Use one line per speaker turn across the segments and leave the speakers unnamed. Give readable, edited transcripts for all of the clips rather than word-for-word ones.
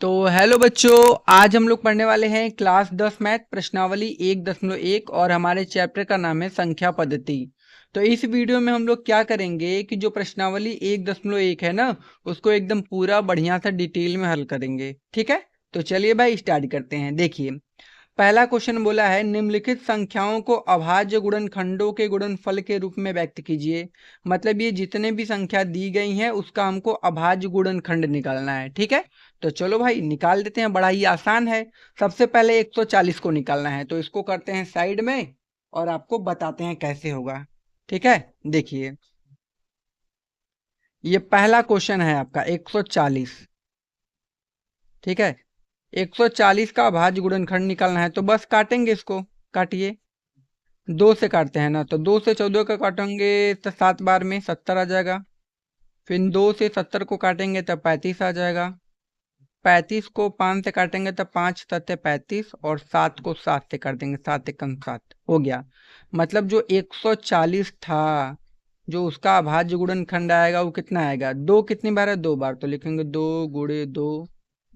तो हेलो बच्चों, आज हम लोग पढ़ने वाले हैं क्लास 10 मैथ प्रश्नावली 1.1 और हमारे चैप्टर का नाम है संख्या पद्धति। तो इस वीडियो में हम लोग क्या करेंगे कि जो प्रश्नावली 1.1 है ना, उसको एकदम पूरा बढ़िया सा डिटेल में हल करेंगे। ठीक है, तो चलिए भाई स्टार्ट करते हैं। देखिए, पहला क्वेश्चन बोला है निम्नलिखित संख्याओं को अभाज्य गुणनखंडों के गुणनफल के रूप में व्यक्त कीजिए। मतलब ये जितने भी संख्या दी गई हैं उसका हमको अभाज्य गुणनखंड निकालना है। ठीक है, तो चलो भाई निकाल देते हैं, बड़ा ही आसान है। सबसे पहले 140 को निकालना है, तो इसको करते हैं साइड में और आपको बताते हैं कैसे होगा। ठीक है, देखिए ये पहला क्वेश्चन है आपका 140। ठीक है, 140 का अभाज्य गुणनखंड निकालना है, तो बस काटेंगे इसको। काटिए, 2 से काटते हैं ना, तो 2 से 14 का काटेंगे तो 7 बार में 70 आ जाएगा। फिर 2 से 70 को काटेंगे तो 35 आ जाएगा। 35 को 5 से काटेंगे तो 5 सत्ते 35 और 7 को 7 से काट देंगे, 7 एकम 7 हो गया। मतलब जो 140 था, जो उसका अभाज्य गुणनखंड आएगा वो कितना आएगा? 2 कितनी बार है? 2 बार, तो लिखेंगे 2 गुणे 2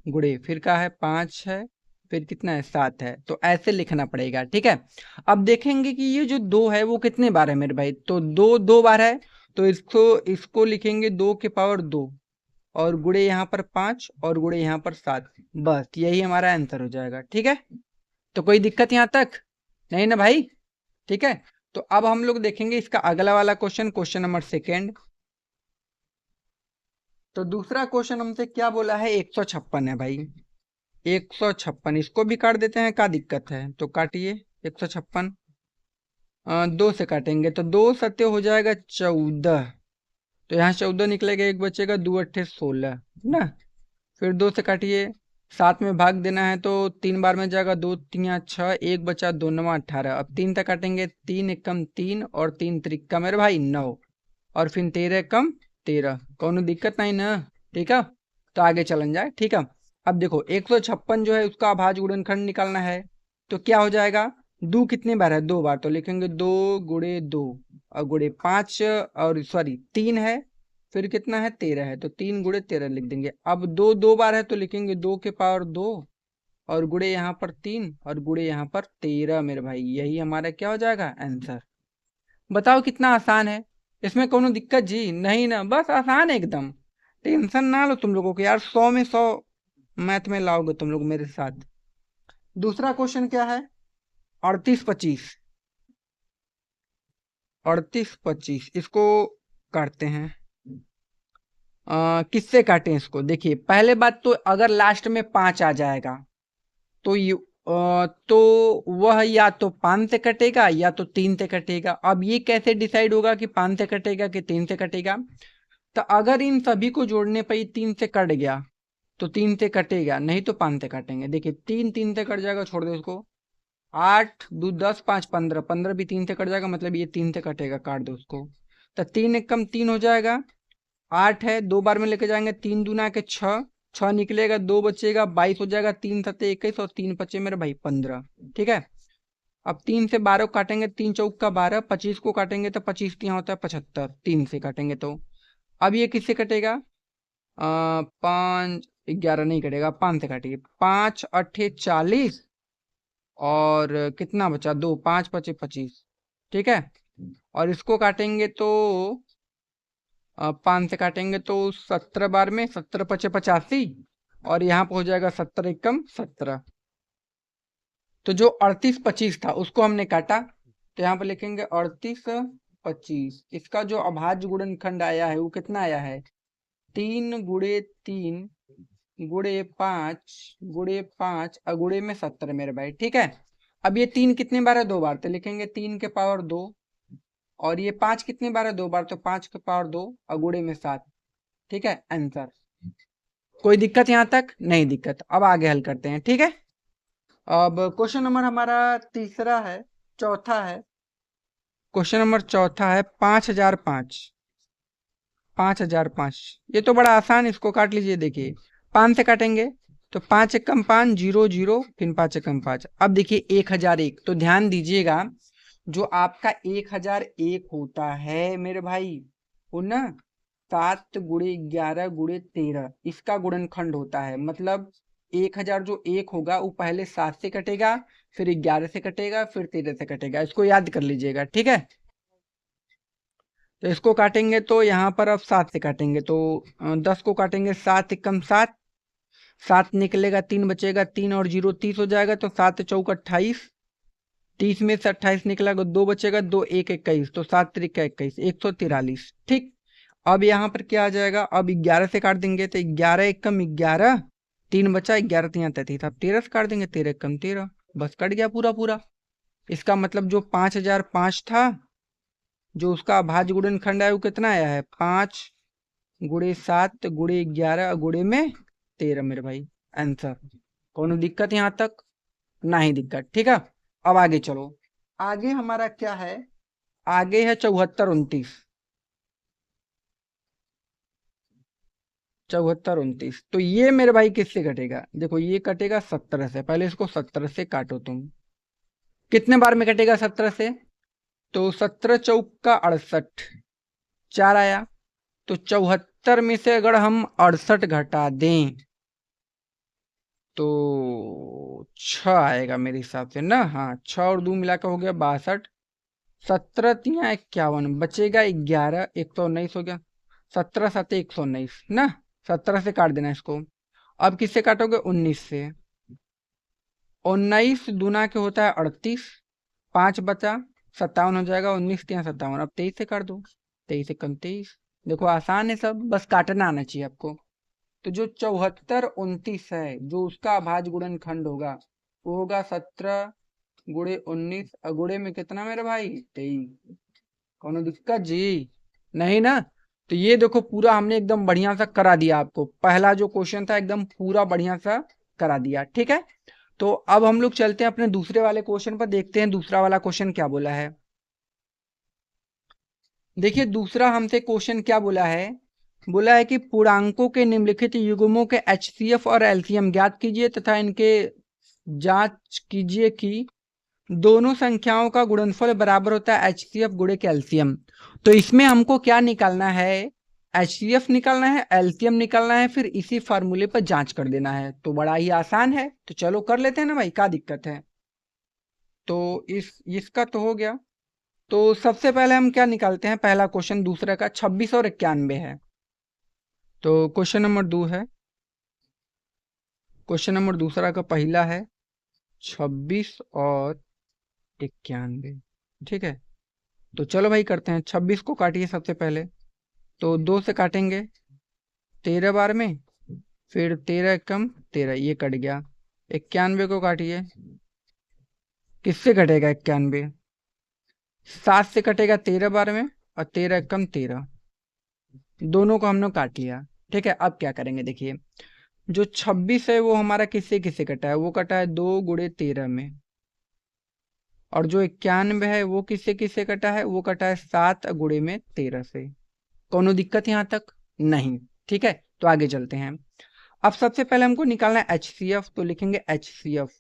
गुणे फिर का है 5 है, फिर कितना है 7 है। तो ऐसे लिखना पड़ेगा। ठीक है, अब देखेंगे कि ये जो 2 है वो कितने बार है मेरे भाई, तो 2 2 बार है, तो इसको इसको लिखेंगे 2 के पावर 2 और गुणे यहाँ पर 5 और गुणे यहाँ पर 7। बस यही हमारा आंसर हो जाएगा। ठीक है, तो कोई दिक्कत यहाँ तक नहीं ना भाई? ठीक है, तो अब हम लोग देखेंगे इसका अगला वाला क्वेश्चन, क्वेश्चन नंबर सेकेंड। तो दूसरा क्वेश्चन हमसे क्या बोला है? 156 है भाई, 156। इसको भी काट देते हैं, क्या दिक्कत है? तो काटिए 156। 2 से काटेंगे तो 2 सत्य हो जाएगा 14, तो यहाँ 14 निकलेगा, एक बचेगा, 2 अट्ठे 16 ना। फिर 2 से काटिए, 7 में भाग देना है तो 3 बार में जाएगा, 2 3 6, एक बचा 2 9 18। अब 3 तक काटेंगे, 3 एकम 3 और 3 त्रिका मेरे भाई 9 और फिर 13 एकम 13। कौन दिक्कत नहीं ना? ठीक है, तो आगे चलन जाए। ठीक है, अब देखो 156 जो है उसका अभाज्य गुणनखंड निकालना है, तो क्या हो जाएगा? 2 कितनी बार है? 2 बार, तो लिखेंगे 2 गुणे 2 और गुणे 5 और सॉरी 3 है, फिर कितना है? 13 है, तो 3 गुणे 13 लिख देंगे। अब 2 2 बार है, तो लिखेंगे 2 के पावर 2 और गुणे यहाँ पर 3 और गुणे यहाँ पर 13 मेरे भाई। यही हमारा क्या हो जाएगा? आंसर। बताओ कितना आसान है, इसमें कोनो दिक्कत जी नहीं ना? बस आसान है एकदम, टेंशन ना लो तुम लोगों को यार, 100 में 100 मैथ में लाओगे तुम लोग मेरे साथ। दूसरा क्वेश्चन क्या है? 38 25। 38 25 इसको काटते हैं। किससे काटें इसको? देखिए पहले बात तो अगर लास्ट में 5 आ जाएगा तो तो वह या तो 5 से कटेगा या तो 3 से कटेगा। अब ये कैसे डिसाइड होगा कि 5 से कटेगा कि 3 से कटेगा? तो अगर इन सभी को जोड़ने पर ये 3 से कट गया तो 3 से कटेगा, नहीं तो 5 से काटेंगे। देखिए 3 3 से कट जाएगा, छोड़ दो इसको। 8 2 10 5 15, 15 भी 3 से कट जाएगा, मतलब ये 3 से कटेगा, काट दो उसको। तो 3 एकम 3 हो जाएगा। 8 है, 2 बार में लेके जाएंगे, 3 दूना के 6, 6 निकलेगा, 2 बचेगा, 22 हो जाएगा, 3 सत्ते 21 और 3 बचे मेरे भाई 15। ठीक है, अब 3 से 12 को काटेंगे, 3 चौक का 12, 25 को काटेंगे तो 25 यहाँ होता है 75, 3 से काटेंगे तो। अब ये किससे कटेगा? 5 11 नहीं कटेगा, 5 से काटिए, 5 अट्ठे 40 और कितना बचा? 2, 5 पचे 25। ठीक है, और इसको काटेंगे तो 5 से काटेंगे तो 17 बार में 17 पचे 85 और यहाँ पर हो जाएगा 17 एकम 17। तो जो 38 25 था उसको हमने काटा, तो यहाँ पर लिखेंगे 38 25। इसका जो अभाज्य गुणनखंड आया है वो कितना आया है? 3 गुणे 3 गुणे 5 गुणे 5 और गुणे में 70 मेरे भाई। ठीक है, अब ये 3 कितनी बार है? 2 बार, तो लिखेंगे 3 के पावर 2 और ये 5 कितनी बार है? 2 बार, तो 5 के पावर 2 और गुणे में 7। ठीक है, आंसर। कोई दिक्कत यहाँ तक? नहीं दिक्कत। अब आगे हल करते हैं। ठीक है, अब क्वेश्चन नंबर हमारा तीसरा है, चौथा है। क्वेश्चन नंबर चौथा है 5005। 5005 ये तो बड़ा आसान, इसको काट लीजिए। देखिए 5 से काटेंगे तो 5 एकम 5 0 0, फिर 5 एकम 5। अब देखिए 1001, तो ध्यान दीजिएगा जो आपका 1001 होता है मेरे भाई, वो ना 7 गुणे 11 गुणे 13 इसका गुणनखंड होता है। मतलब 1000 जो एक होगा वो पहले 7 से कटेगा, फिर 11 से कटेगा, फिर 13 से कटेगा। इसको याद कर लीजिएगा, ठीक है। तो इसको काटेंगे तो यहाँ पर अब 7 से काटेंगे तो 10 को काटेंगे, 7 एकम 7, 7 निकलेगा, 3 बचेगा, 3 और 0 30 हो जाएगा, तो 7 चौक 28, 30 में से 28 निकलेगा, 2 बचेगा, 2 1 21, तो 7 त्रिका 21, 143। ठीक, अब यहाँ पर क्या आ जाएगा, अब 11 से काट देंगे तो 11 एकम 11, 3 बचा, 11 3 33, अब 13 से काट देंगे, 13 एकम 13, बस कट गया पूरा पूरा। इसका मतलब जो 5005 था, जो उसका भाज्य गुणनखंड है वो कितना आया है, 5 गुणे 7 गुणे 11 गुणे में 13 मेरे भाई, आंसर। कोनो दिक्कत यहाँ तक? नहीं दिक्कत, ठीक है। अब आगे चलो, आगे हमारा क्या है, आगे है 74 29, 74 29। तो ये मेरे भाई किससे कटेगा, देखो ये कटेगा 17 से, पहले इसको 17 से काटो तुम। कितने बार में कटेगा 17 से, तो 17 चौक का 68, 4 आया, तो 74 में से अगर हम 68 घटा दें तो 6 आएगा मेरे हिसाब से ना, हाँ 6 और 2 मिलाकर हो गया 62, 17 तिया 51, बचेगा 11, 119 हो गया, 17 7 119 ना, 17 से काट देना इसको। अब किससे काटोगे, 19 से, 19 दूना के होता है 38, 5 बचा, 57 हो जाएगा, 19 तिया 57, अब 23 से काट दो, 23 एकम 23। देखो आसान है सब, बस काटना आना चाहिए आपको। तो जो 74 29 है, जो उसका अभाज्य गुणनखंड होगा वो होगा 17 गुणे 19, गुणे में कितना मेरे भाई, 23। कोनो दिक्कत जी? नहीं ना। तो ये देखो पूरा हमने एकदम बढ़िया सा करा दिया आपको, पहला जो क्वेश्चन था एकदम पूरा बढ़िया सा करा दिया, ठीक है। तो अब हम लोग चलते हैं अपने दूसरे वाले क्वेश्चन पर, देखते हैं दूसरा वाला क्वेश्चन क्या बोला है। देखिए दूसरा हमसे क्वेश्चन क्या बोला है, बोला है कि पूर्णांकों के निम्नलिखित युग्मों के एचसीएफ और एलसीएम ज्ञात कीजिए तथा इनके जांच कीजिए कि दोनों संख्याओं का गुणनफल बराबर होता है एचसीएफ गुणे के एलसीएम। तो इसमें हमको क्या निकालना है, एचसीएफ निकालना है, एलसीएम निकालना है, फिर इसी फार्मूले पर जांच कर देना है। तो बड़ा ही आसान है, तो चलो कर लेते हैं ना भाई, क्या दिक्कत है। तो इसका तो हो गया। तो सबसे पहले हम क्या निकालते हैं, पहला क्वेश्चन दूसरे का 26 और 91 है। तो क्वेश्चन नंबर 2 है, क्वेश्चन नंबर दूसरा का पहला है 26 और 91, ठीक है। तो चलो भाई करते हैं, 26 को काटिए सबसे पहले, तो 2 से काटेंगे 13 बार में, फिर 13 कम 13, ये कट गया। 91 को काटिए, किससे कटेगा 91, 7 से कटेगा 13 बार में, और 13 कम 13, दोनों को हमने काट लिया, ठीक है। अब क्या करेंगे, देखिए जो 26 है वो हमारा किससे किससे कटा है, वो कटा है 2 गुणे 13 में, और जो 91 है वो किससे किससे कटा है, वो कटा है 7 गुणे में 13 से। कोनो दिक्कत यहाँ तक? नहीं, ठीक है। तो आगे चलते हैं। अब सबसे पहले हमको निकालना है एचसीएफ, तो लिखेंगे एचसीएफ।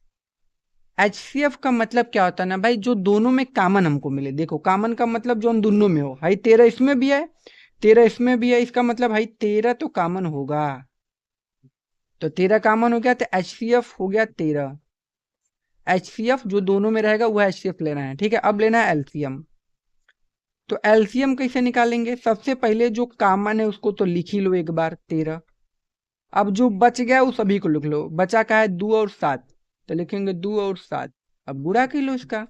एचसीएफ का मतलब क्या होता है ना भाई, जो दोनों में कॉमन हमको मिले। देखो कॉमन का मतलब जो हम दोनों में हो, भाई 13 इसमें भी है, 13 इसमें भी है, इसका मतलब भाई 13 तो कॉमन होगा। तो 13 कॉमन हो गया, तो एचसीएफ हो गया 13। एचसीएफ जो दोनों में रहेगा वो एचसीएफ लेना है, ठीक है। अब लेना है एलसीएम। तो एलसीएम कैसे निकालेंगे, सबसे पहले जो कॉमन है उसको तो लिख ही लो एक बार, 13। अब जो बच गया वो सभी को लिख लो, बचा का है 2 और 7, तो लिखेंगे 2 और 7। अब गुणा कर लो इसका,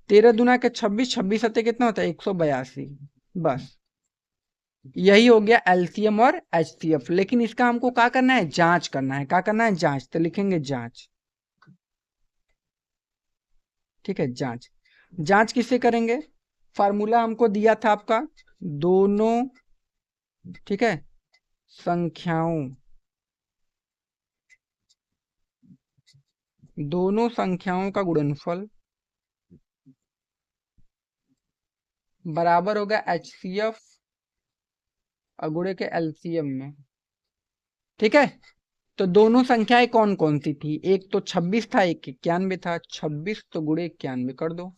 13 दूना के 26, 26 सत्ते कितना होता है 182, बस यही हो गया एलसीएम और एचसीएफ। लेकिन इसका हमको क्या करना है, जांच करना है। क्या करना है, जांच, तो लिखेंगे जांच, ठीक है। जांच, जांच किससे करेंगे, फार्मूला हमको दिया था आपका, दोनों, ठीक है, संख्याओं, दोनों संख्याओं का गुणनफल बराबर होगा एचसीएफ गुणे के एलसीएम में, ठीक है। तो दोनों संख्याएं कौन कौन सी थी, एक तो 26 था, एक 91 था, 26 तो गुणे 91 कर दो,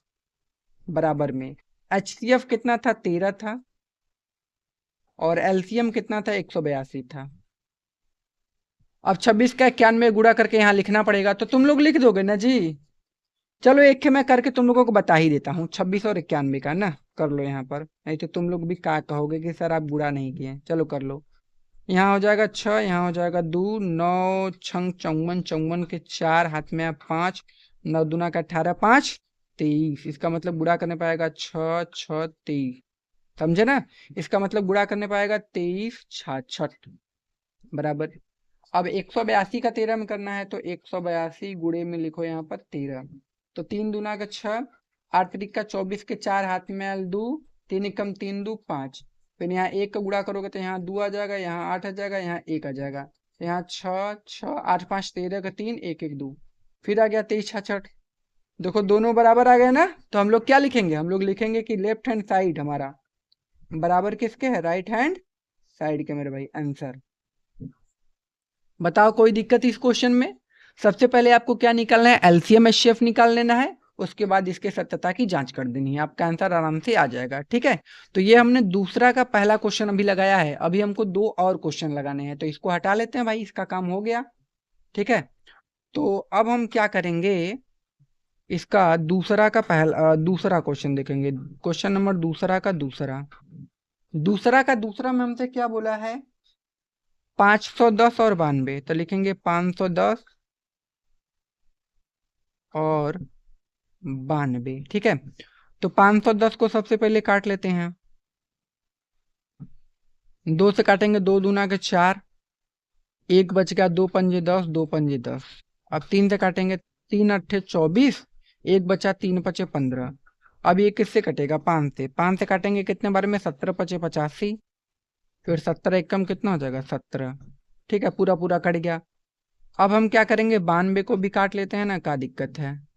बराबर में एचसीएफ कितना था, 13 था, और एलसीएम कितना था, 182 था। अब 26 का 91 गुणा करके यहाँ लिखना पड़ेगा, तो तुम लोग लिख दोगे ना जी। चलो एक के मैं करके तुम लोगों को बता ही देता हूँ, 26 और 91 का ना कर लो यहाँ पर, नहीं तो तुम लोग भी क्या कहोगे कि सर आप गुणा नहीं किए। चलो कर लो। यहाँ हो जाएगा 6, यहाँ हो जाएगा 2, 9 छंग 54, 54 के 4 हाथ में 5, 9 दूना का 18, 5 23। इसका मतलब गुणा करने पाएगा 6 6 23, समझे ना। इसका मतलब गुणा करने पाएगा 23 66 बराबर। अब 182 का 13 में करना है, तो 182 गुणे में लिखो यहाँ पर 13, तो 3 दूना का 6, 8 त्रिक का 24 के 4 हाथ में आयल 2, 3 एकम 3 2 5। फिर यहाँ 1 का गुणा करोगे तो यहाँ 2 आ जाएगा, यहाँ 8 आ जाएगा, यहाँ 1 आ जाएगा, यहाँ 6 6 8 5 13 का 3 1 1 2, फिर आ गया 23 66। देखो दोनों बराबर आ गए ना, तो हम लोग क्या लिखेंगे, हम लोग लिखेंगे कि लेफ्ट हैंड साइड हमारा बराबर किसके है, राइट हैंड साइड के मेरे भाई आंसर। बताओ कोई दिक्कत इस क्वेश्चन में। सबसे पहले आपको क्या निकालना है, एलसीएम एचसीएफ निकाल लेना है, उसके बाद इसके सत्यता की जांच कर देनी है, आपका आंसर आराम से आ जाएगा। ठीक है, तो ये हमने दूसरा का पहला क्वेश्चन अभी लगाया है, अभी हमको 2 और क्वेश्चन लगाने हैं, तो इसको हटा लेते हैं भाई, इसका काम हो गया। ठीक है, तो अब हम क्या करेंगे, इसका दूसरा का पहला दूसरा क्वेश्चन देखेंगे, क्वेश्चन नंबर दूसरा का दूसरा में हमसे क्या बोला है, 510 और 92, तो लिखेंगे 510 और 92। ठीक है, तो 510 को सबसे पहले काट लेते हैं, 2 से काटेंगे, 2 दूना के 4, 1 बच गया, 2 पंजे 10, 2 पंजे 10। अब 3 से काटेंगे, 3 अट्ठे 24, 1 बचा, 3 पचे 15। अब ये किससे कटेगा, 5 से काटेंगे कितने बार में, 17 पचे 85, फिर 17 एकम कितना हो जाएगा 17। ठीक है, पूरा पूरा कट गया। अब हम क्या करेंगे, 92 को भी काट लेते हैं ना, क्या दिक्कत है।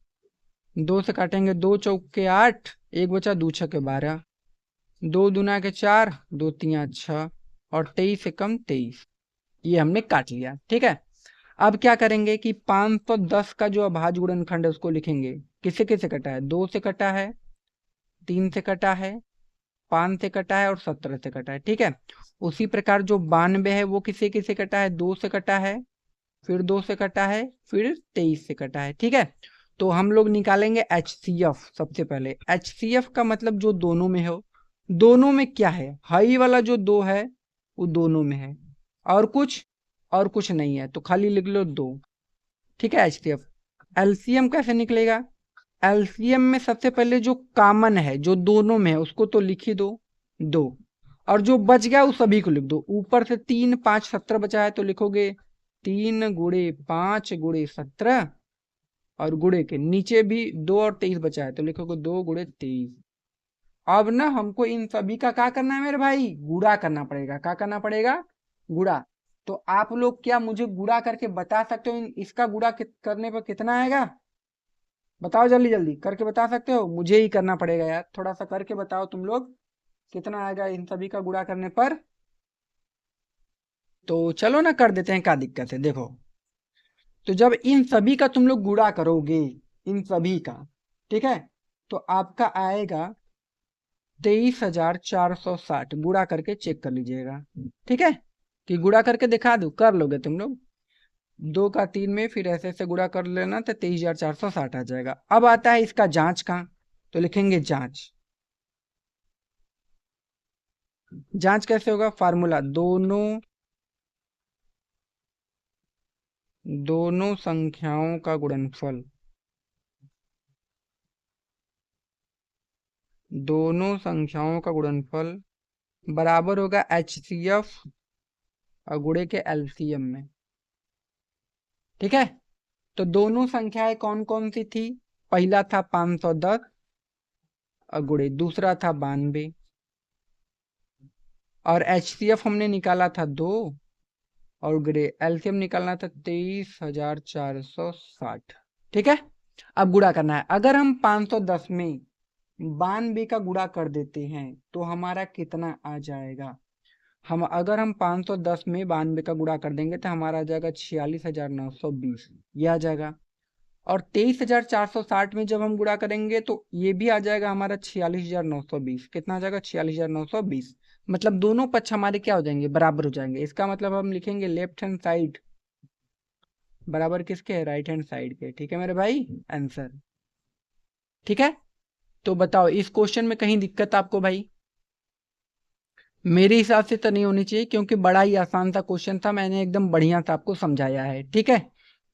2 से काटेंगे, 2 चौक के 8, 1 बचा, 2 छके 12, 2 दूना के 4, 2 तिया 6, और 23 एकम 23। ये हमने काट लिया। ठीक है, अब क्या करेंगे कि 510 का जो अभाज्य गुणनखंड है उसको लिखेंगे, किससे किससे कटा है, 2 से कटा है, 3 से कटा है, 5 से कटा है और 17 से कटा है। ठीक है, उसी प्रकार जो 92 है वो किससे किससे कटा है, 2 से कटा है, फिर 2 से कटा है, फिर 23 से कटा है। ठीक है, तो हम लोग निकालेंगे HCF। सबसे पहले HCF का मतलब जो दोनों में हो, दोनों में क्या है, हाई वाला जो 2 है वो दोनों में है, और कुछ नहीं है, तो खाली लिख लो 2। ठीक है, HCF। LCM कैसे निकलेगा, LCM में सबसे पहले जो कॉमन है जो दोनों में है उसको तो लिख ही दो 2, और जो बच गया उस सभी को लिख दो। ऊपर से 3 5 17 बचा है, तो लिखोगे 3 गुणे 5 गुणे 17, और गुणे के नीचे भी 2 और 23 बचा है, तो लिखोगे 2 गुणे 23। अब ना हमको इन सभी का क्या करना है मेरे भाई, गुणा करना पड़ेगा। क्या करना पड़ेगा, गुणा। तो आप लोग क्या मुझे गुणा करके बता सकते हो, इसका गुणा करने पर कितना आएगा, बताओ जल्दी जल्दी करके बता सकते हो, मुझे ही करना पड़ेगा यार, थोड़ा सा करके बताओ तुम लोग, कितना आएगा इन सभी का गुणा करने पर। तो चलो ना कर देते हैं, क्या दिक्कत है। देखो, तो जब इन सभी का तुम लोग गुणा करोगे, इन सभी का, ठीक है, तो आपका आएगा 23,460। गुणा करके चेक कर लीजिएगा। ठीक है, कि गुणा करके दिखा दो, कर लोगे तुम लोग, 2 का 3 में फिर ऐसे ऐसे गुणा कर लेना, तो 23,460 आ जाएगा। अब आता है इसका जांच का, तो लिखेंगे जांच। जांच कैसे होगा, फार्मूला, दोनों संख्याओं का गुणनफल, दोनों संख्याओं का गुणनफल बराबर होगा HCF और गुणे के LCM में। ठीक है, तो दोनों संख्याएं कौन कौन सी थी, पहला था 510 और गुणे, दूसरा था 92, और HCF हमने निकाला था 2, और गुणे LCM निकालना था 23,460। ठीक है, अब गुणा करना है। अगर हम 510 में 92 का गुणा कर देते हैं तो हमारा कितना आ जाएगा, अगर हम 510 में 92 का गुणा कर देंगे तो हमारा आ जाएगा 46,920, ये आ जाएगा। और 23,460 में जब हम गुणा करेंगे तो ये भी आ जाएगा हमारा 46,920। कितना आ जाएगा, 46,920। मतलब दोनों पक्ष हमारे क्या हो जाएंगे, बराबर हो जाएंगे। इसका मतलब हम लिखेंगे लेफ्ट हैंड साइड बराबर किसके है, राइट हैंड साइड के। ठीक है मेरे भाई, आंसर। ठीक है, तो बताओ इस क्वेश्चन में कहीं दिक्कत आपको भाई? मेरे हिसाब से तो नहीं होनी चाहिए, क्योंकि बड़ा ही आसान सा क्वेश्चन था, मैंने एकदम बढ़िया से आपको समझाया है। ठीक है,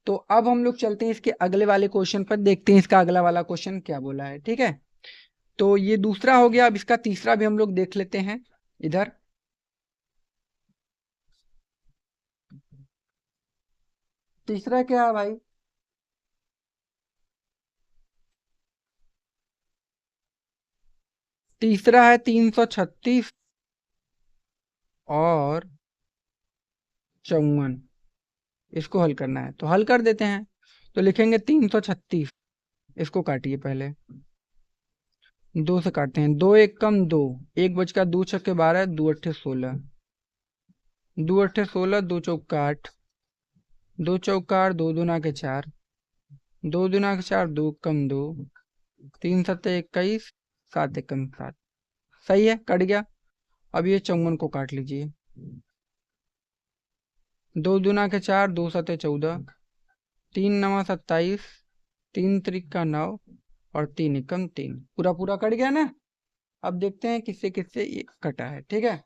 तो अब हम लोग चलते हैं इसके अगले वाले क्वेश्चन पर, देखते हैं इसका अगला वाला क्वेश्चन क्या बोला है। ठीक है, तो ये दूसरा हो गया, अब इसका तीसरा भी हम लोग देख लेते हैं इधर। तीसरा क्या है भाई? तीसरा है 336 और 54। इसको हल करना है, तो हल कर देते हैं। तो लिखेंगे 336, इसको काटिए पहले। दो से काटते हैं, दो एक कम दो, एक बचका दो छक्के 12, दो अट्ठे 16, दो अट्ठे 16, दो चौका 8, दो चौका 8, दो दूना के 4, दो दूना के 4, दो कम दो, तीन सत्ते 21, सात एकम 7। सही है, कट गया। अब ये 54 को काट लीजिए। दो दूना के 4, दो सत्ते 14, तीन नवा 27, तीन त्रिका 9 और तीन एकम 3, पूरा पूरा कट गया ना। अब देखते हैं किससे किससे ये कटा है। ठीक है,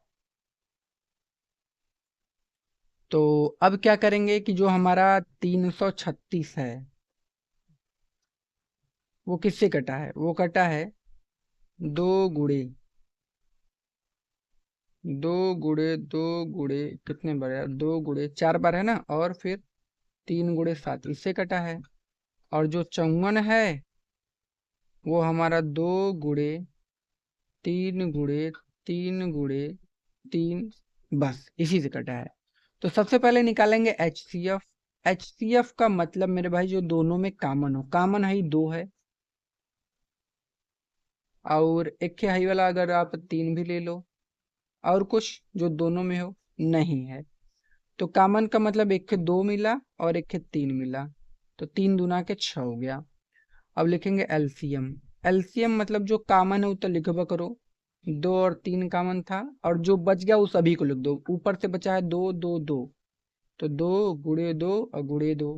तो अब क्या करेंगे कि जो हमारा 336 है वो किससे कटा है? वो कटा है दो गुड़े, दो दो गुड़े कितने बार है, दो गुड़े 4 बार है ना, और फिर 3 गुड़े 7, इससे कटा है। और जो 54 है वो हमारा गुड़े 3 गुड़े 3 गुड़े 3, बस इसी से कटा है। तो सबसे पहले निकालेंगे HCF। HCF का मतलब मेरे भाई जो दोनों में कॉमन हो, कॉमन है ही दो है, और एक के हाई वाला अगर आप 3 भी ले लो, और कुछ जो दोनों में हो नहीं है। तो कॉमन का मतलब एक के 2 मिला और एक के 3 मिला, तो 3 दूना के 6 हो गया। अब लिखेंगे एलसीएम। एलसीएम मतलब जो कॉमन है वो तो लिखबा करो, 2 और 3 कॉमन था, और जो बच गया वो सभी को लिख दो। ऊपर से बचा है 2 2 2, तो 2 गुड़े 2 और गुड़े 2,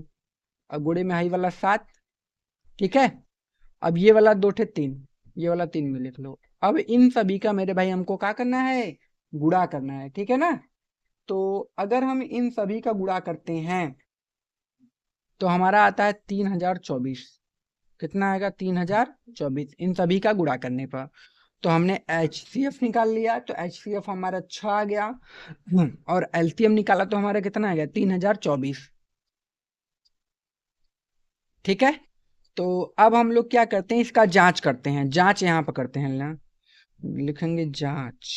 और गुड़े में हाई वाला 7। ठीक है, अब ये वाला 2 3, ये वाला 3 में लिख लो। अब इन सभी का मेरे भाई हमको क्या करना है, गुणा करना है। ठीक है ना, तो अगर हम इन सभी का गुणा करते हैं तो हमारा आता है 3024। कितना आएगा? 3024, इन सभी का गुणा करने पर। तो हमने HCF निकाल लिया, तो HCF हमारा 6 आ गया, और LCM निकाला तो हमारा कितना आ गया? 3024। ठीक है, तो अब हम लोग क्या करते हैं, इसका जांच करते हैं। जांच यहाँ पर करते हैं ना, लिखेंगे जांच।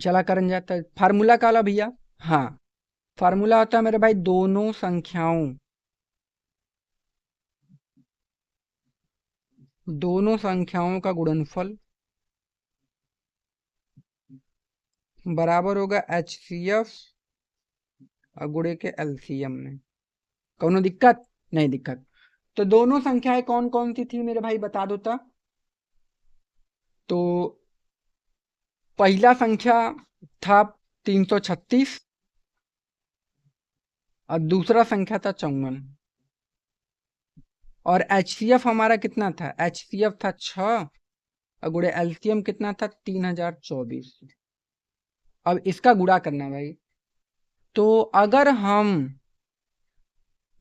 चला करन जाता है फार्मूला का वाला भैया। हाँ, फार्मूला होता है मेरे भाई दोनों संख्याओं का गुणनफल बराबर होगा HCF और गुणे के LCM में। कौनो दिक्कत? नहीं दिक्कत। तो दोनों संख्याएं कौन कौन सी थी मेरे भाई, बता दो तो पहला संख्या था 336 और दूसरा संख्या था 54। और HCF हमारा कितना था? HCF था 6 और गुणे LCM कितना था? 3024। अब इसका गुणा करना है भाई। तो अगर हम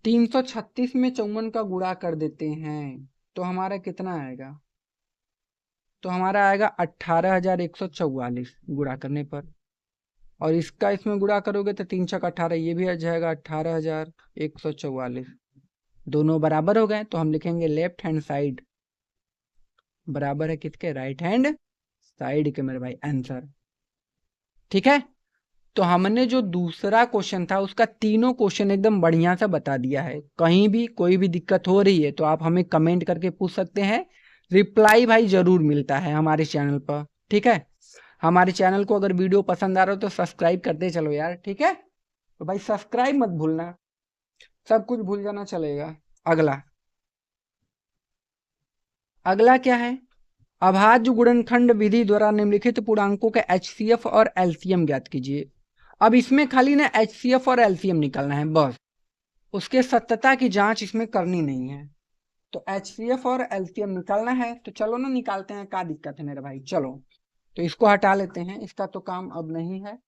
336 में 54 का गुणा कर देते हैं तो हमारा कितना आएगा? तो हमारा आएगा 18,144 गुणा करने पर। और इसका इसमें गुणा करोगे तो 3 छक 18, ये भी आ जाएगा 18,144। दोनों बराबर हो गए, तो हम लिखेंगे लेफ्ट हैंड साइड बराबर है किसके? राइट हैंड साइड के मेरे भाई, आंसर। ठीक है, तो हमने जो दूसरा क्वेश्चन था उसका तीनों क्वेश्चन एकदम बढ़िया से बता दिया है। कहीं भी कोई भी दिक्कत हो रही है तो आप हमें कमेंट करके पूछ सकते हैं, रिप्लाई भाई जरूर मिलता है हमारे चैनल पर। ठीक है, हमारे चैनल को अगर वीडियो पसंद आ रहा हो तो सब्सक्राइब करते चलो यार। ठीक है, तो भाई सब्सक्राइब मत भूलना, सब कुछ भूल जाना चलेगा। अगला, अगला क्या है? अभाज्य गुणनखंड विधि द्वारा निम्नलिखित पूर्णांकों के HCF और LCM ज्ञात कीजिए। अब इसमें खाली ना HCF और LCM निकालना है बस, उसके सत्यता की जांच इसमें करनी नहीं है। तो HCF और LCM निकालना है, तो चलो ना निकालते हैं, क्या दिक्कत है मेरे भाई, चलो। तो इसको हटा लेते हैं, इसका तो काम अब नहीं है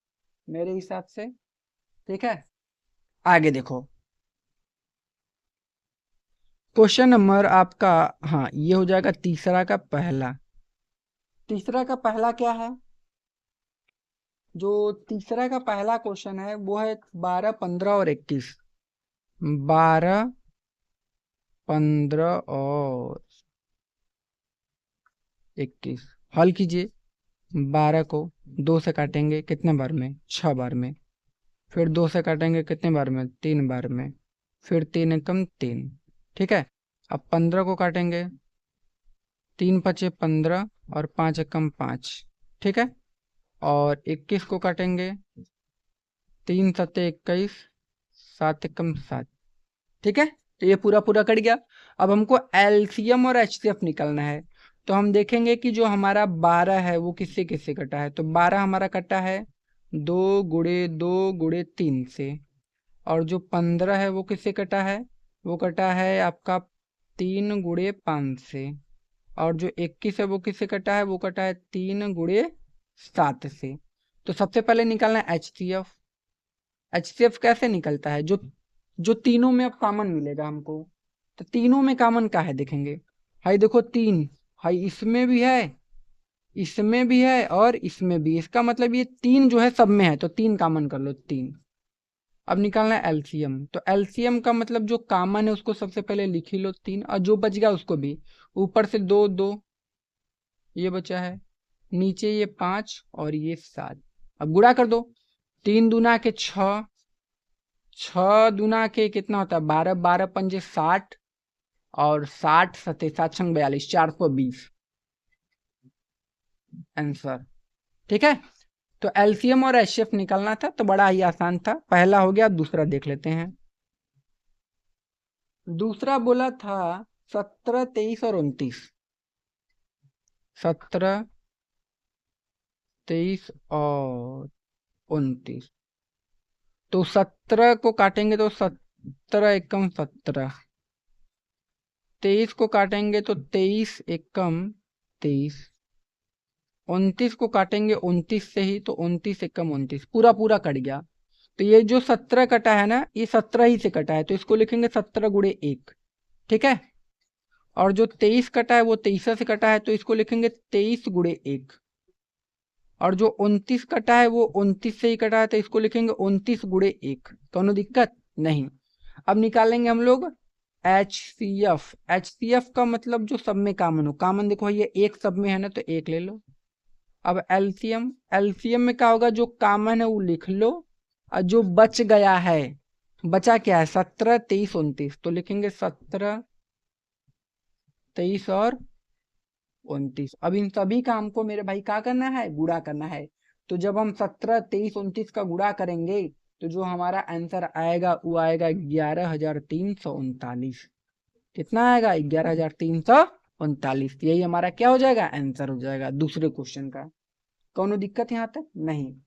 मेरे हिसाब से, ठीक है। आगे देखो, क्वेश्चन नंबर आपका, हाँ ये हो जाएगा तीसरा का पहला। तीसरा का पहला क्या है, जो तीसरा का पहला क्वेश्चन है वो है 12, 15 और 21। 12, 15 और 21 हल कीजिए। 12 को 2 से काटेंगे कितने बार में, 6 बार में। फिर 2 से काटेंगे कितने बार में, 3 बार में। फिर 3 एकम 3, ठीक है। अब 15 को काटेंगे, 3 पचे 15 और 5 एकम 5, ठीक है। और 21 को काटेंगे, 3 सत्ते 21, 7 एकम 7, ठीक है। तो ये पूरा पूरा कट गया। अब हमको LCM और HCF निकालना है। तो हम देखेंगे कि जो हमारा 12 है वो किससे किससे कटा है। तो 12 हमारा कटा है 2 × 2 × 3 से। और जो 15 है वो किससे कटा है, वो कटा है आपका 3 × 5 से। और जो 21 है वो किससे कटा है, वो कटा है 3 × 7 से। तो सबसे पहले निकालना है HCF। HCF कैसे निकलता है, जो जो तीनों में अब कॉमन मिलेगा हमको। तो तीनों में कॉमन क्या है देखेंगे, हाई देखो 3, हाई इसमें भी है, इसमें भी है और इसमें भी। इसका मतलब ये 3 जो है सब में है, तो 3 कॉमन कर लो, 3। अब निकालना है LCM। तो LCM का मतलब जो कॉमन है उसको सबसे पहले लिख ही लो 3, और जो बच गया उसको भी। ऊपर से 2 2 ये बचा है, नीचे ये 5 और ये 7। अब गुणा कर दो, 3 दूना के 6, 6 दूना के कितना होता है 12, 12 पंजे 60, और 60 सते 7 छंग 42, 420 आंसर, ठीक है। तो LCM और HCF निकालना था, तो बड़ा ही आसान था, पहला हो गया। दूसरा देख लेते हैं। दूसरा बोला था 17, 23 और 29। 17, 23 और 29। तो 17 को काटेंगे तो 17 एकम 17। 23 को काटेंगे तो 23 एकम 23। 29 को काटेंगे 29 से ही, तो 29 एकम 29, पूरा पूरा कट गया। तो ये जो 17 कटा है ना, ये 17 ही से कटा है, तो इसको लिखेंगे 17 × 1, ठीक है। और जो 23 कटा है वो 23 से कटा है, तो इसको लिखेंगे 23 × 1। और जो 29 कटा है वो 29 से ही कटा है, तो इसको लिखेंगे 29 × 1। दोनों दिक्कत नहीं। अब निकालेंगे हम लोग HCF। HCF का मतलब जो सब में कॉमन हो, कॉमन देखो ये एक सब में है ना, तो एक ले लो। अब LCM, LCM में क्या होगा, जो कॉमन है वो लिख लो, और जो बच गया है, बचा क्या है 17, 23, 29, तो लिखेंगे 17, 23 और 29। अब इन सभी का हमको मेरे भाई क्या करना है, गुणा करना है। तो जब हम 17, 23, 29 का गुणा करेंगे, तो जो हमारा आंसर आएगा वो आएगा 11,339। कितना आएगा, 11,339। यही हमारा क्या हो जाएगा, आंसर हो जाएगा दूसरे क्वेश्चन का। कौनो दिक्कत यहाँ तक नहीं।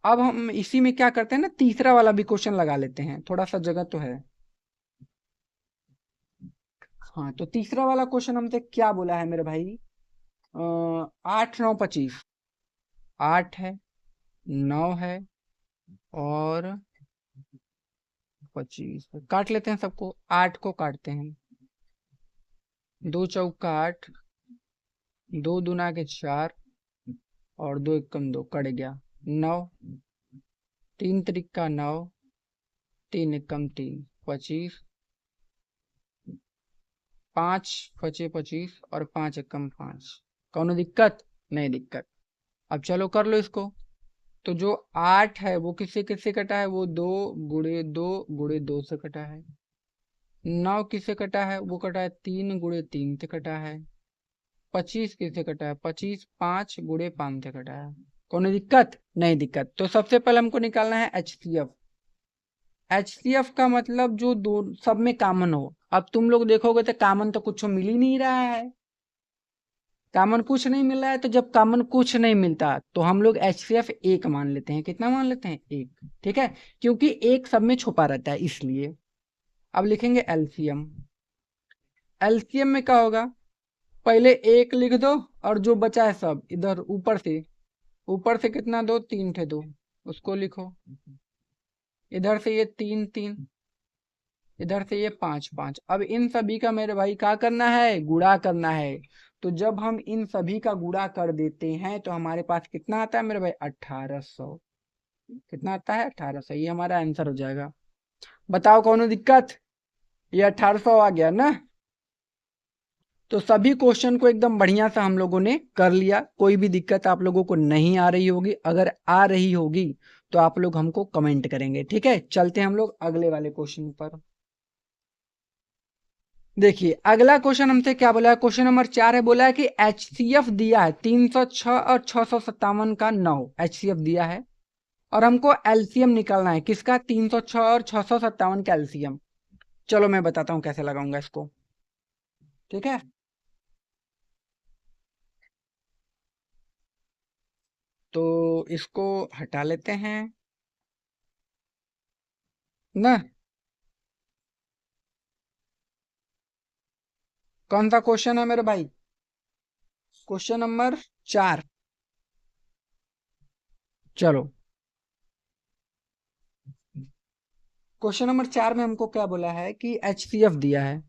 अब हम इसी में क्या करते हैं ना, तीसरा वाला भी क्वेश्चन लगा लेते हैं, थोड़ा सा जगह तो है। हाँ, तो तीसरा वाला क्वेश्चन हमसे क्या बोला है मेरे भाई, 8, 9, 25। 8 है, 9 है और 25। काट लेते हैं सबको, 8 को काटते हैं, 2 चौका 8, 2 दूना के 4 और 2 एकम 2, कट गया 9, 3 त्रिका 9, 3 एकम 3, 25, 5 पचे 25 और 5 एकम 5। कौनो दिक्कत नहीं, दिक्कत। अब चलो कर लो इसको। तो जो 8 है वो किससे किससे कटा है, वो 2 × 2 से कटा है। 9 किससे कटा है, वो कटा है 3 × 3 से कटा है। 25 किससे कटा है, 25 5 × 5 से कटा है। कौन दिक्कत नहीं, दिक्कत। तो सबसे पहले हमको निकालना है HCF। HCF का मतलब जो दो सब में कॉमन हो। अब तुम लोग देखोगे तो कॉमन तो कुछ मिल ही नहीं रहा है, कॉमन कुछ नहीं मिल रहा है, तो जब कॉमन कुछ नहीं मिलता तो हम लोग HCF एक मान लेते हैं। कितना मान लेते हैं? एक। ठीक है, क्योंकि एक सब में छुपा रहता है इसलिए। अब लिखेंगे एलसीएम। एलसीएम में क्या होगा? पहले एक लिख दो और जो बचा है सब इधर ऊपर से कितना दो? तीन थे दो, उसको लिखो। इधर से ये तीन तीन, इधर से ये पांच पांच। अब इन सभी का मेरे भाई क्या करना है? गुणा करना है। तो जब हम इन सभी का गुणा कर देते हैं तो हमारे पास कितना आता है मेरे भाई? 1800। कितना आता है? 1800। ये हमारा आंसर हो जाएगा। बताओ कौन दिक्कत? ये 1800 आ गया ना। तो सभी क्वेश्चन को एकदम बढ़िया से हम लोगों ने कर लिया। कोई भी दिक्कत आप लोगों को नहीं आ रही होगी। अगर आ रही होगी तो आप लोग हमको कमेंट करेंगे। ठीक है, चलते हैं हम लोग अगले वाले क्वेश्चन पर। देखिए अगला क्वेश्चन हमसे क्या बोला है? क्वेश्चन नंबर 4 है। बोला है कि HCF दिया है 306 और 657 का 9 HCF दिया है और हमको एलसीएम निकालना है। किसका? 306 और 657 का एलसीएम। चलो मैं बताता हूँ कैसे लगाऊंगा इसको। ठीक है, तो इसको हटा लेते हैं ना। कौन सा क्वेश्चन है मेरे भाई? Question number 4। चलो क्वेश्चन नंबर 4 में हमको क्या बोला है कि HCF दिया है।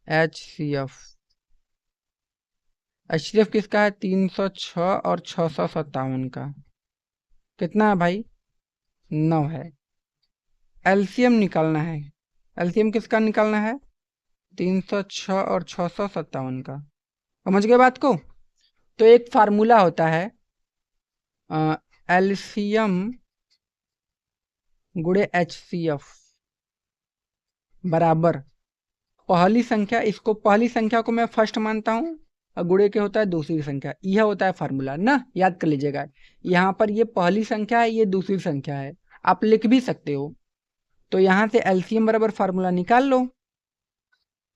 HCF HCF किसका है? 306 और 657 का। कितना है भाई? 9 है। एलसीएम निकालना है। एलसीएम किसका निकालना है? 306 और 657 का। समझ गए बात को? तो एक फार्मूला होता है एलसीएम गुणे HCF बराबर पहली संख्या। इसको पहली संख्या को मैं फर्स्ट मानता हूं और गुणे के होता है दूसरी संख्या। यह होता है फार्मूला ना, याद कर लीजिएगा। यहाँ पर ये पहली संख्या है, ये दूसरी संख्या है। आप लिख भी सकते हो। तो यहाँ से एलसीएम बराबर फार्मूला निकाल लो।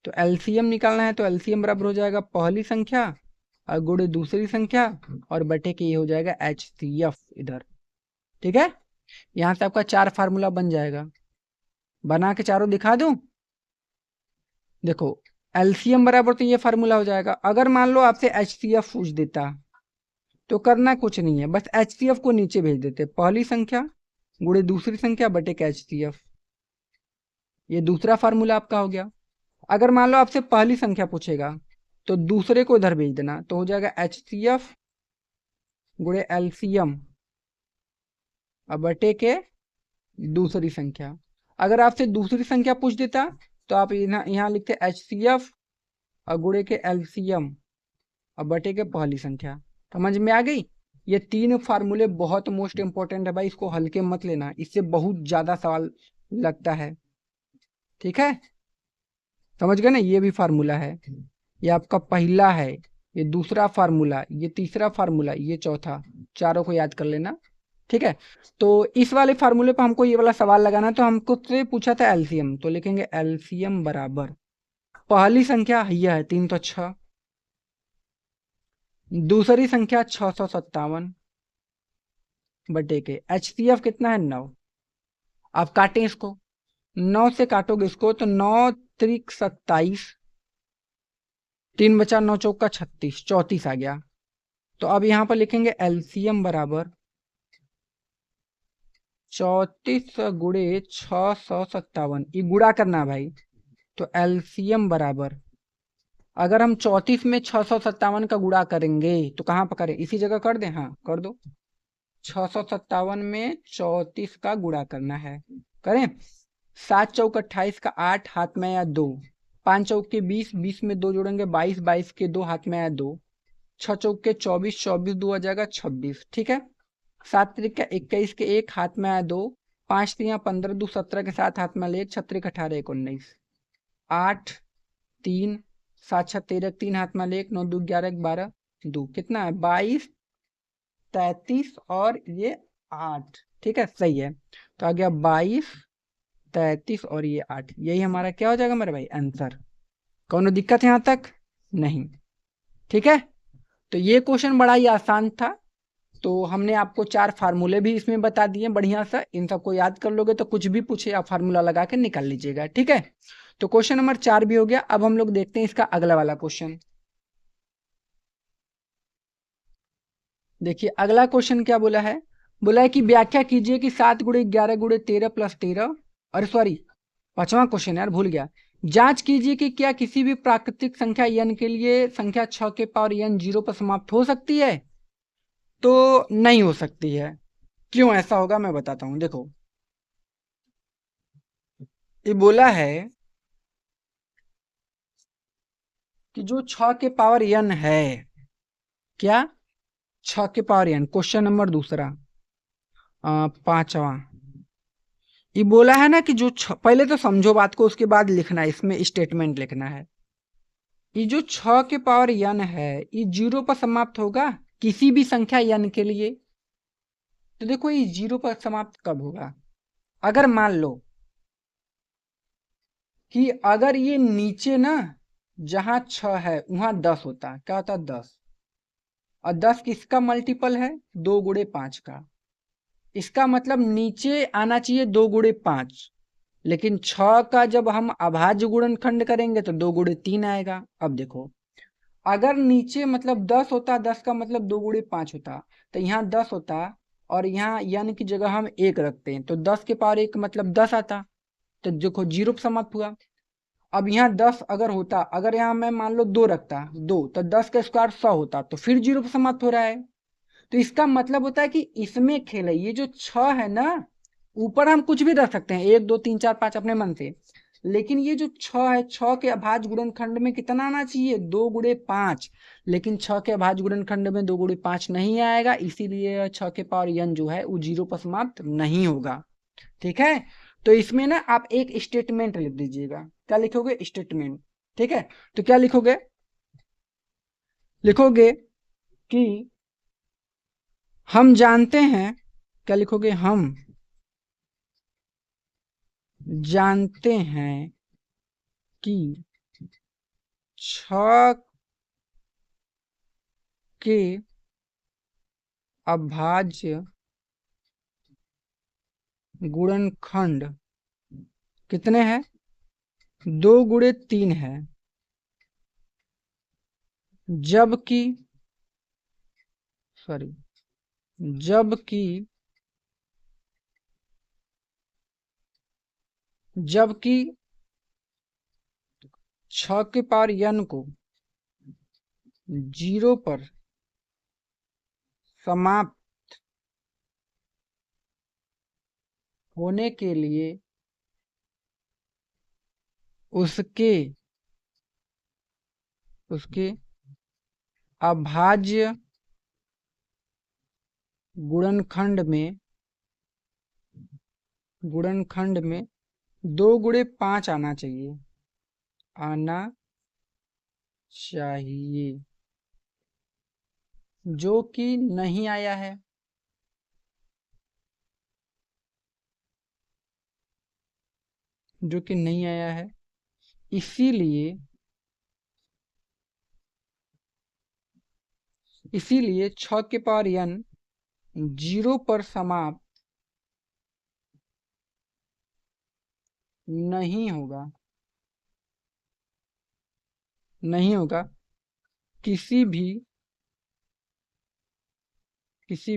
तो एलसीएम निकालना है तो एलसीएम बराबर हो जाएगा पहली संख्या और गुणे दूसरी संख्या और बटे के ये हो जाएगा HCF इधर। ठीक है, यहाँ से आपका 4 फार्मूला बन जाएगा। बना के चारों दिखा दूं? देखो एलसीएम बराबर तो ये फार्मूला हो जाएगा। अगर मान लो आपसे HCF पूछ देता तो करना कुछ नहीं है, बस HCF को नीचे भेज देते। पहली संख्या गुणे दूसरी संख्या बटे के HCF। ये दूसरा फार्मूला आपका हो गया। अगर मान लो आपसे पहली संख्या पूछेगा तो दूसरे को इधर भेज देना, तो हो जाएगा HCF गुणे LCM अब बटे के दूसरी संख्या। अगर आपसे दूसरी संख्या पूछ देता तो आप यहाँ लिखते HCF और गुणे के LCM और बटे के पहली संख्या। समझ में आ गई? ये 3 फार्मूले बहुत मोस्ट इंपॉर्टेंट है भाई, इसको हल्के मत लेना, इससे बहुत ज्यादा सवाल लगता है। ठीक है, समझ गए ना? ये भी फार्मूला है, ये आपका पहला है, ये दूसरा फार्मूला, ये तीसरा फार्मूला, ये चौथा। चारों को याद कर लेना। ठीक है, तो इस वाले फार्मूले पर हमको ये वाला सवाल लगाना, तो हमको से पूछा था एलसीएम, तो लिखेंगे एलसीएम बराबर पहली संख्या यह है 306, दूसरी संख्या 657 बटे के HCF कितना है? 9। आप काटें इसको, 9 से काटोगे इसको तो 9 त्रिक 27, 3 बचा 9 चौक का 36, 34 आ गया। तो अब यहां पर लिखेंगे एलसीएम बराबर 34 गुणे 657। ये गुणा करना है भाई। तो एलसीएम बराबर, अगर हम 34 में 657 का गुणा करेंगे तो कहां पर करें? इसी जगह कर दें? हाँ कर दो। 657 में 34 का गुणा करना है, करें। 7 चौक 28 का 8, हाथ में आया 2। 5 चौक के 20, 20 में 2 जोड़ेंगे 22, 22 के 2, हाथ में आया 2। 6 चौक के 24, 24 2 आ जाएगा 26। ठीक है, 7 त्रिक का 21 के 1, हाथ में आया 2। 5 3 15 2 17 के साथ हाथ में ले 1, 6 18 1 19। 8 3 7 6 13 3 हाथ में ले 1, 9 2 11 1 12 2। कितना है? 22 33 और ये 8। ठीक है, सही है। तो आ गया 22 33 और ये 8। यही हमारा क्या हो जाएगा मेरे भाई? आंसर। कौन दिक्कत है यहां तक? नहीं। ठीक है, तो ये क्वेश्चन बड़ा ही आसान था। तो हमने आपको 4 फार्मूले भी इसमें बता दिए बढ़िया सा, इन सबको याद कर लोगे तो कुछ भी पूछे आप फार्मूला लगा के निकाल लीजिएगा, ठीक है। तो क्वेश्चन नंबर 4 भी हो गया। अब हम लोग देखते हैं इसका अगला वाला क्वेश्चन। देखिए अगला क्वेश्चन क्या बोला है, बोला है कि व्याख्या कीजिए कि 7 गुणे 11 गुणे 13 प्लस 13, अरे सॉरी 5वां क्वेश्चन यार, भूल गया। जांच कीजिए कि क्या किसी भी प्राकृतिक संख्या n के लिए संख्या 6 के पावर n 0 पर समाप्त हो सकती है। तो नहीं हो सकती है। क्यों ऐसा होगा मैं बताता हूं, देखो ये बोला है कि जो 6 के पावर n है, क्या 6 के पावर n, क्वेश्चन नंबर दूसरा 5वां, ये बोला है ना कि जो पहले तो समझो बात को, उसके बाद लिखना है, इसमें स्टेटमेंट लिखना है। ये जो 6 के पावर n है ये 0 पर समाप्त होगा किसी भी संख्या n के लिए। तो देखो ये 0 पर समाप्त कब होगा, अगर मान लो कि अगर ये नीचे ना जहां 6 है वहां 10 होता, क्या होता 10, और 10 किसका मल्टीपल है, 2 गुणे 5 का। इसका मतलब नीचे आना चाहिए 2 गुणे 5, लेकिन 6 का जब हम अभाज्य गुणनखंड करेंगे तो 2 गुणे 3 आएगा। अब देखो अगर नीचे मतलब 10 होता, 10 का मतलब 2 गुणे 5 होता, तो यहाँ 10 होता और यहाँ n की जगह हम 1 रखते हैं तो 10 के पावर 1 मतलब 10 आता, तो देखो 0 पर समाप्त हुआ। अब यहाँ 10 अगर होता, अगर यहाँ मैं मान लो 2 रखता, 2 तो 10 का स्क्वायर 100 होता, तो फिर 0 पर समाप्त हो रहा है। तो इसका मतलब होता है कि इसमें खेल है, ये जो 6 है ना, ऊपर हम कुछ भी रख सकते हैं 1 2 3 4 5 अपने मन से, लेकिन ये जो 6 है, 6 के अभाज्य गुणनखंड में कितना आना चाहिए, 2 गुणे 5, लेकिन 6 के अभाज्य गुणनखंड में 2 गुणे 5 नहीं आएगा, इसीलिए 6 के पावर n जो है वो 0 पर समाप्त नहीं होगा, ठीक है। तो इसमें ना आप एक स्टेटमेंट लिख दीजिएगा, क्या लिखोगे, स्टेटमेंट, ठीक है। तो क्या लिखोगे, लिखोगे कि हम जानते हैं, क्या लिखोगे, हम जानते हैं कि 6 के अभाज्य गुणनखंड कितने हैं, 2 गुणे 3 है, जबकि सॉरी जबकि जबकि 6 के पावर n को 0 पर समाप्त होने के लिए उसके उसके अभाज्य गुणनखंड में 2 गुणे 5 आना चाहिए, आना चाहिए, जो कि नहीं आया है। जो कि नहीं आया है, इसीलिए इसीलिए 6 के पावर n 0 पर समाप्त नहीं होगा, नहीं होगा किसी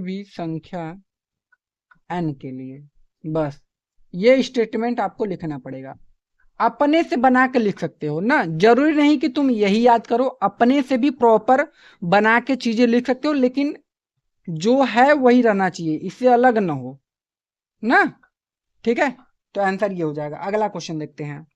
भी संख्या n के लिए। बस ये स्टेटमेंट आपको लिखना पड़ेगा, अपने से बना के लिख सकते हो ना, जरूरी नहीं कि तुम यही याद करो, अपने से भी प्रॉपर बना के चीजें लिख सकते हो, लेकिन जो है वही रहना चाहिए, इससे अलग ना हो ना, ठीक है। तो आंसर ये हो जाएगा। अगला क्वेश्चन देखते हैं,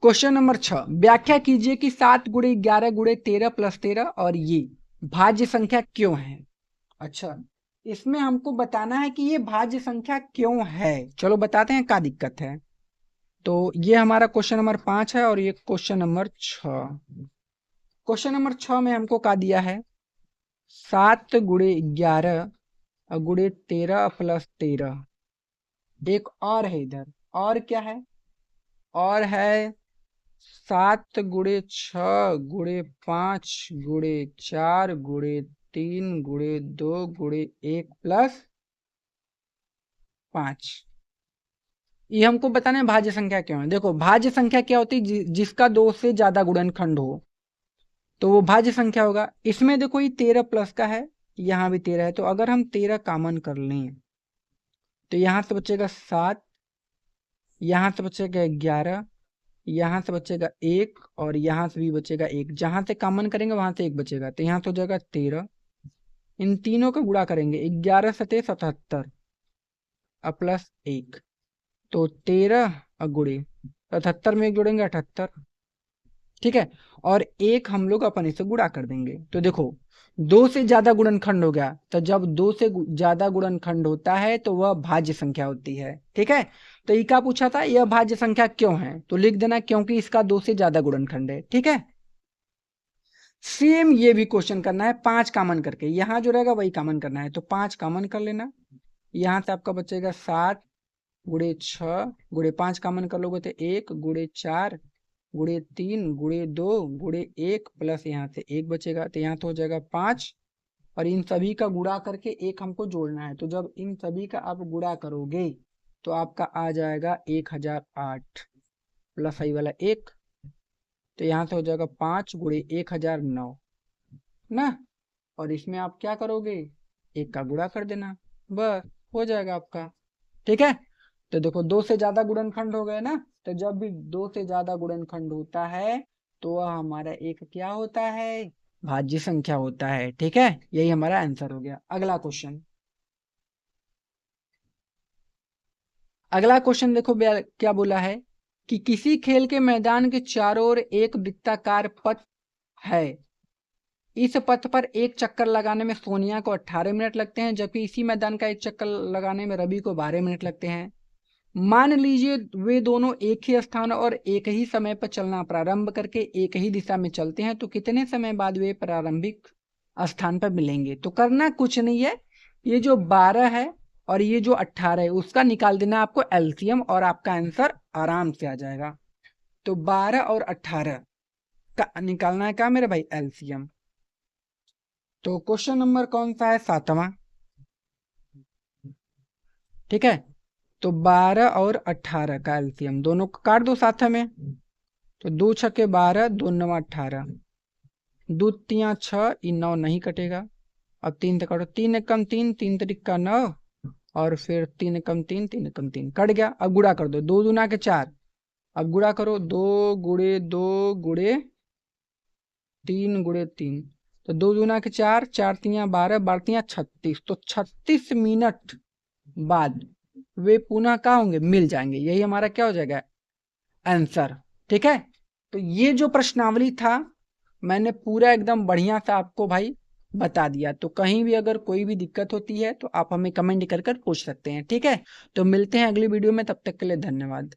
क्वेश्चन नंबर 6, व्याख्या कीजिए कि 7 गुणे 11 गुणे 13 प्लस 13 और ये भाज्य संख्या क्यों है। अच्छा, इसमें हमको बताना है कि ये भाज्य संख्या क्यों है, चलो बताते हैं क्या दिक्कत है। तो ये हमारा क्वेश्चन नंबर 5 है और ये क्वेश्चन नंबर 6। क्वेश्चन नंबर 6 में हमको क्या दिया है, 7 गुणे 11 गुणे 13 प्लस 13, एक और है इधर, और क्या है, और है 7 गुणे 6 गुणे 5 गुणे 4 गुणे 3 गुणे 2 गुणे 1 प्लस 5। ये हमको बताना है भाज्य संख्या क्यों है। देखो भाज्य संख्या क्या होती है, जिसका 2 से ज्यादा गुणनखंड हो तो वो भाज्य संख्या होगा। इसमें देखो ये 13 प्लस का है, यहाँ भी 13 है, तो अगर हम 13 कॉमन कर लें तो यहाँ से बचेगा 7, यहाँ से बचेगा 11, यहाँ से बचेगा 1 और यहाँ से भी बचेगा 1। जहाँ से कॉमन करेंगे वहां से 1 बचेगा, तो यहाँ से हो जाएगा 13। इन तीनों का गुणा करेंगे, 11 सते 77 और प्लस 1, तो 13 और गुणे 77 में 1 जोड़ेंगे 78। ठीक है, और 1 हम लोग अपने से गुणा कर देंगे। तो देखो 2 से ज्यादा गुणनखंड हो गया, तो जब 2 से ज्यादा गुणनखंड होता है तो वह भाज्य संख्या होती है। ठीक है, तो ये क्या पूछा था, यह भाज्य संख्या क्यों है, तो लिख देना क्योंकि इसका 2 से ज्यादा गुणनखंड है। ठीक है, सेम ये भी क्वेश्चन करना है 5 कॉमन करके, यहाँ जो रहेगा वही कॉमन करना है, तो 5 कॉमन कर लेना। यहाँ से आपका बचेगा 7 गुणे 6 गुणे 5 कॉमन कर लोगे तो 1 गुणे 4 गुणे 3 गुणे 2 गुणे 1 प्लस यहाँ से 1 बचेगा, तो यहाँ तो हो जाएगा 5। और इन सभी का गुणा करके 1 हमको जोड़ना है, तो जब इन सभी का आप गुणा करोगे तो आपका आ जाएगा 1008 प्लस आई वाला 1, तो यहाँ से हो जाएगा 5 गुणे 1009 ना। और इसमें आप क्या करोगे, 1 का गुणा कर देना, बस हो जाएगा आपका। ठीक है, तो देखो 2 से ज्यादा गुणनखंड हो गए ना, तो जब भी 2 से ज्यादा गुणनखंड होता है तो वह हमारा एक क्या होता है, भाज्य संख्या होता है। ठीक है, यही हमारा आंसर हो गया। अगला क्वेश्चन, अगला क्वेश्चन देखो क्या बोला है कि किसी खेल के मैदान के चारों ओर एक वृत्ताकार पथ है, इस पथ पर एक चक्कर लगाने में सोनिया को 18 मिनट लगते हैं, जबकि इसी मैदान का एक चक्कर लगाने में रवि को 12 मिनट लगते हैं। मान लीजिए वे दोनों एक ही स्थान और एक ही समय पर चलना प्रारंभ करके एक ही दिशा में चलते हैं, तो कितने समय बाद वे प्रारंभिक स्थान पर मिलेंगे। तो करना कुछ नहीं है, ये जो 12 है और ये जो 18 है उसका निकाल देना आपको एलसीएम, और आपका आंसर आराम से आ जाएगा। तो 12 और 18 का निकालना है क्या मेरे भाई, एलसीएम। तो क्वेश्चन नंबर कौन सा है, 7वां। ठीक है, तो 12 और 18 का एलसीएम दोनों को काट दो साथ में, तो 2 छक्के 12 2 9 18, 2 तिया 6, इन 9 नहीं कटेगा। अब 3 तक काटो, 3 एकम 3 3 तरीका 9 और फिर 3 एकम 3 3 एकम 3 कट गया। अब गुणा कर दो, 2 दूना के 4, अब गुणा करो 2 गुणे 2 गुणे 3 गुणे 3, तो 2 दूना के 4 4 तिया 12 12 तिया 36, तो 36 मिनट बाद वे पुनः क्या होंगे, मिल जाएंगे। यही हमारा क्या हो जाएगा, आंसर। ठीक है, तो ये जो प्रश्नावली था मैंने पूरा एकदम बढ़िया से आपको भाई बता दिया। तो कहीं भी अगर कोई भी दिक्कत होती है तो आप हमें कमेंट कर पूछ सकते हैं। ठीक है, तो मिलते हैं अगली वीडियो में, तब तक के लिए धन्यवाद।